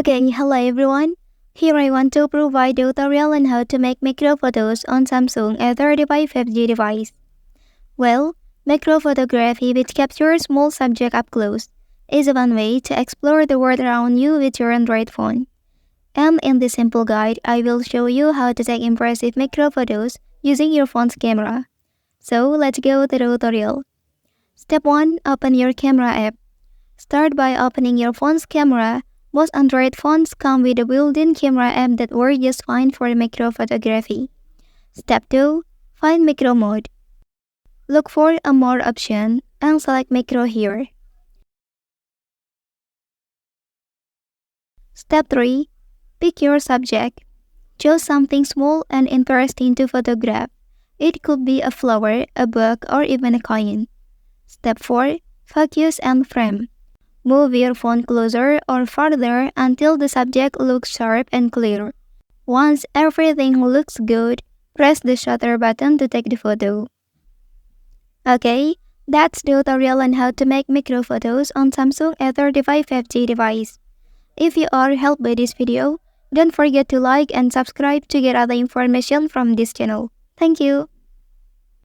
Okay, hello everyone. Here I want to provide a tutorial on how to make macro photos on Samsung A35 5G device. Well, macro photography which captures small subject up close is one way to explore the world around you with your Android phone. And in this simple guide, I will show you how to take impressive macro photos using your phone's camera. So let's go to the tutorial. Step 1. Open your camera app. Start by opening your phone's camera. Most Android phones come with a built-in camera app that works just fine for macro photography. Step 2. Find macro mode. Look for a more option and select macro here. Step 3. Pick your subject. Choose something small and interesting to photograph. It could be a flower, a book, or even a coin. Step 4. Focus and frame. Move your phone closer or farther until the subject looks sharp and clear. Once everything looks good, press the shutter button to take the photo. Okay, that's the tutorial on how to make macro photos on Samsung A35 5G device. If you are helped by this video, don't forget to like and subscribe to get other information from this channel. Thank you.